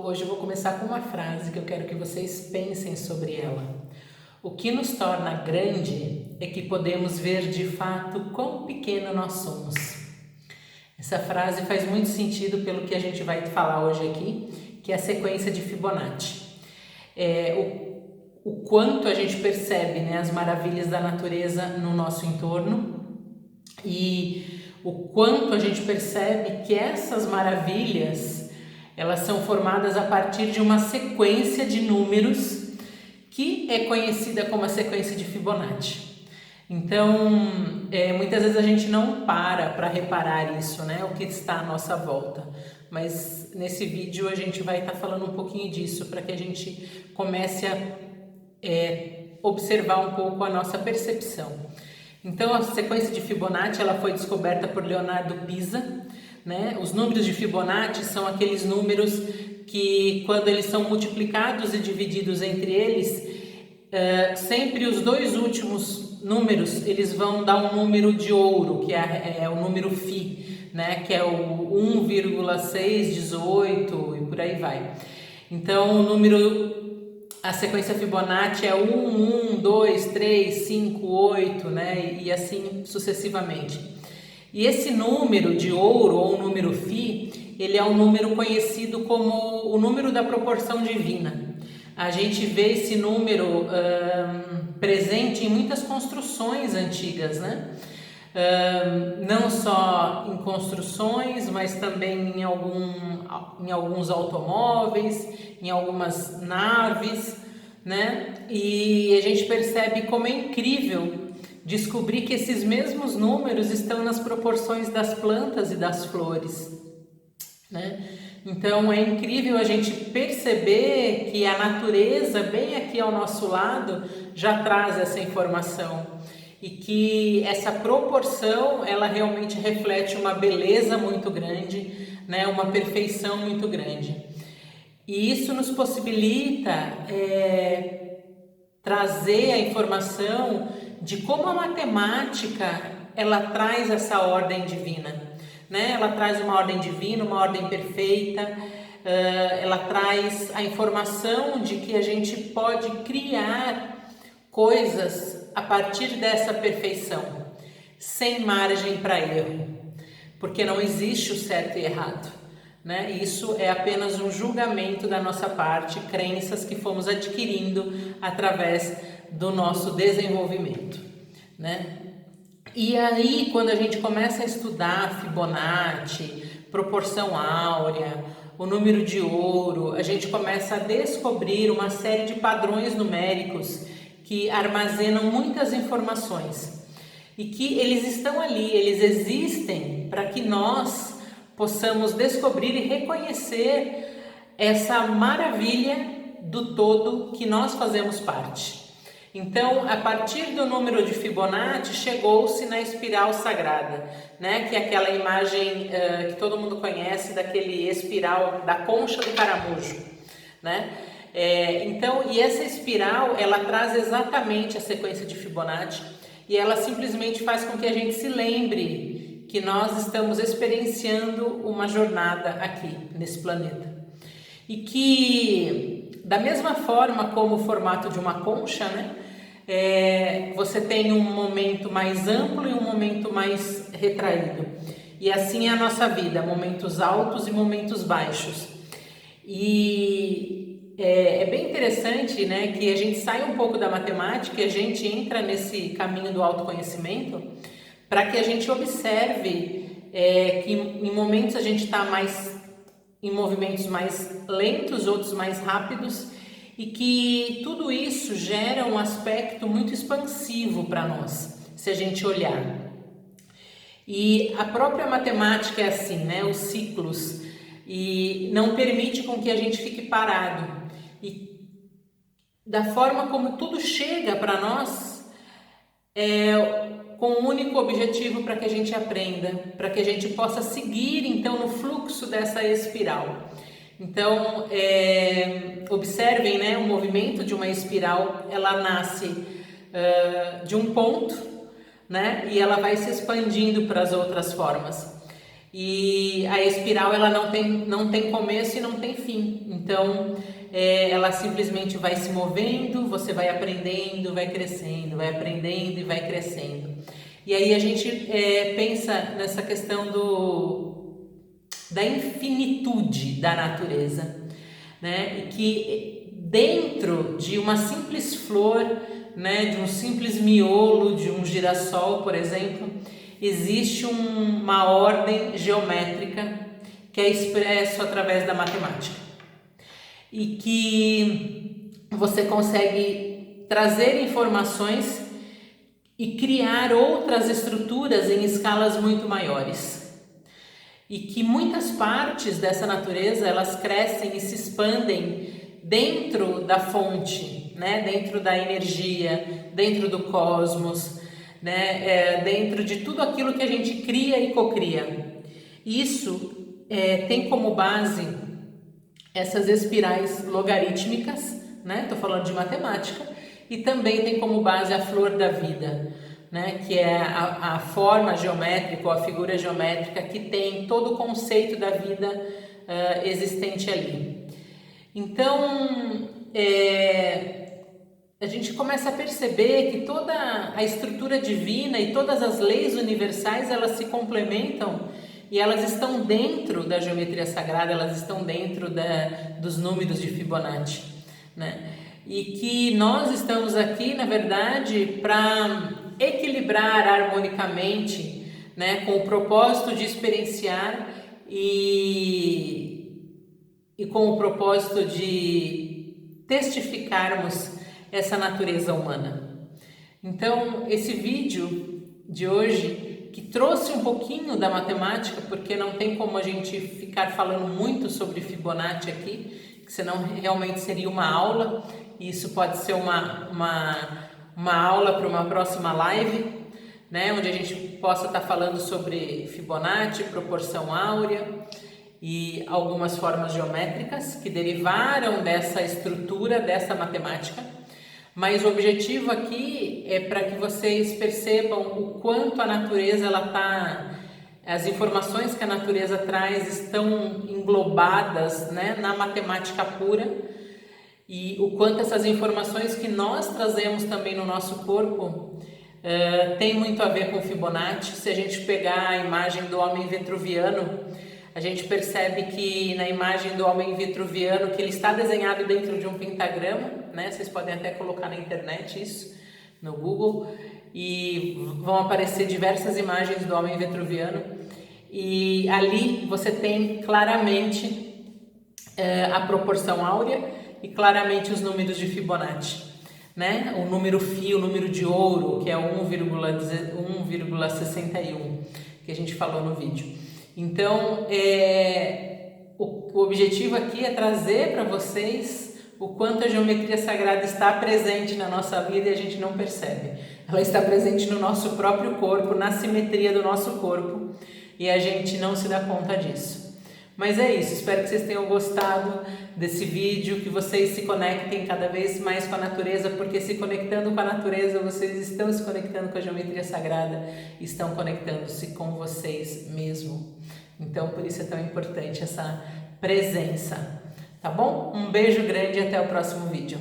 hoje eu vou começar com uma frase que eu quero que vocês pensem sobre ela. O que nos torna grande é que podemos ver de fato quão pequeno nós somos. Essa frase faz muito sentido pelo que a gente vai falar hoje aqui, que é a sequência de Fibonacci. O quanto a gente percebe, né, as maravilhas da natureza no nosso entorno e o quanto a gente percebe que essas maravilhas elas são formadas a partir de uma sequência de números que é conhecida como a sequência de Fibonacci. Então, muitas vezes a gente não para reparar isso, né? O que está à nossa volta. Mas nesse vídeo a gente vai estar falando um pouquinho disso para que a gente comece a observar um pouco a nossa percepção. Então, a sequência de Fibonacci ela foi descoberta por Leonardo Pisa, né? Os números de Fibonacci são aqueles números que, quando eles são multiplicados e divididos entre eles, sempre os dois últimos números eles vão dar um número de ouro, que é o número Φ, né? Que é o 1,618 e por aí vai. Então, a sequência Fibonacci é 1, 1, 2, 3, 5, 8, né? E assim sucessivamente. E esse número de ouro, ou número Φ, ele é um número conhecido como o número da proporção divina. A gente vê esse número presente em muitas construções antigas, né? Não só em construções, mas também em alguns automóveis, em algumas naves, né? E a gente percebe como é incrível descobrir que esses mesmos números estão nas proporções das plantas e das flores, né? Então é incrível a gente perceber que a natureza, bem aqui ao nosso lado, já traz essa informação e que essa proporção ela realmente reflete uma beleza muito grande, né? Uma perfeição muito grande. E isso nos possibilita trazer a informação de como a matemática ela traz essa ordem divina, né? Ela traz uma ordem divina, uma ordem perfeita, ela traz a informação de que a gente pode criar coisas a partir dessa perfeição, sem margem para erro, porque não existe o certo e errado, né? Isso é apenas um julgamento da nossa parte, crenças que fomos adquirindo através do nosso desenvolvimento, né? E aí, quando a gente começa a estudar Fibonacci, proporção áurea, o número de ouro, a gente começa a descobrir uma série de padrões numéricos que armazenam muitas informações e que eles estão ali, eles existem para que nós possamos descobrir e reconhecer essa maravilha do todo que nós fazemos parte. Então, a partir do número de Fibonacci, chegou-se na espiral sagrada, né? Que é aquela imagem que todo mundo conhece, daquele espiral da concha do caramujo, né? Então, e essa espiral, ela traz exatamente a sequência de Fibonacci e ela simplesmente faz com que a gente se lembre que nós estamos experienciando uma jornada aqui, nesse planeta. E que, da mesma forma como o formato de uma concha, né? Você tem um momento mais amplo e um momento mais retraído. E assim é a nossa vida, momentos altos e momentos baixos. E é bem interessante, né, que a gente sai um pouco da matemática e a gente entra nesse caminho do autoconhecimento para que a gente observe que em momentos a gente está mais em movimentos mais lentos, outros mais rápidos, e que tudo isso gera um aspecto muito expansivo para nós, se a gente olhar. E a própria matemática é assim, né? Os ciclos, e não permite com que a gente fique parado. E da forma como tudo chega para nós, com um único objetivo para que a gente aprenda, para que a gente possa seguir então no fluxo dessa espiral. Então, observem, né, o movimento de uma espiral, ela nasce de um ponto, né, e ela vai se expandindo para as outras formas. E a espiral ela não tem começo e não tem fim. Então ela simplesmente vai se movendo, você vai aprendendo, vai crescendo, vai aprendendo e vai crescendo. E aí a gente pensa nessa questão da infinitude da natureza, né? E que dentro de uma simples flor, né, de um simples miolo, de um girassol, por exemplo, existe uma ordem geométrica que é expresso através da matemática e que você consegue trazer informações e criar outras estruturas em escalas muito maiores e que muitas partes dessa natureza elas crescem e se expandem dentro da fonte, né? Dentro da energia, dentro do cosmos, né? Dentro de tudo aquilo que a gente cria e cocria. Isso tem como base essas espirais logarítmicas, né? Estou falando de matemática, e também tem como base a flor da vida, né? Que é a forma geométrica ou a figura geométrica que tem todo o conceito da vida existente ali. Então, a gente começa a perceber que toda a estrutura divina e todas as leis universais, elas se complementam e elas estão dentro da geometria sagrada, elas estão dentro dos números de Fibonacci, né? E que nós estamos aqui, na verdade, para equilibrar harmonicamente, né, com o propósito de experienciar e com o propósito de testificarmos essa natureza humana. Então, esse vídeo de hoje, que trouxe um pouquinho da matemática, porque não tem como a gente ficar falando muito sobre Fibonacci aqui, que senão realmente seria uma aula, e isso pode ser uma aula para uma próxima live, né, onde a gente possa estar falando sobre Fibonacci, proporção áurea e algumas formas geométricas que derivaram dessa estrutura, dessa matemática. Mas o objetivo aqui é para que vocês percebam o quanto a natureza as informações que a natureza traz estão englobadas, né, na matemática pura, e o quanto essas informações que nós trazemos também no nosso corpo tem muito a ver com Fibonacci. Se a gente pegar a imagem do homem vitruviano, a gente percebe que na imagem do homem vitruviano, que ele está desenhado dentro de um pentagrama, né? Vocês podem até colocar na internet isso, no Google, e vão aparecer diversas imagens do homem vitruviano, e ali você tem claramente a proporção áurea e claramente os números de Fibonacci, né? O número φ, o número de ouro, que é 1,61, que a gente falou no vídeo. Então, o objetivo aqui é trazer para vocês o quanto a geometria sagrada está presente na nossa vida e a gente não percebe. Ela está presente no nosso próprio corpo, na simetria do nosso corpo, e a gente não se dá conta disso. Mas é isso, espero que vocês tenham gostado desse vídeo, que vocês se conectem cada vez mais com a natureza, porque se conectando com a natureza, vocês estão se conectando com a geometria sagrada, estão conectando-se com vocês mesmo. Então, por isso é tão importante essa presença, tá bom? Um beijo grande e até o próximo vídeo.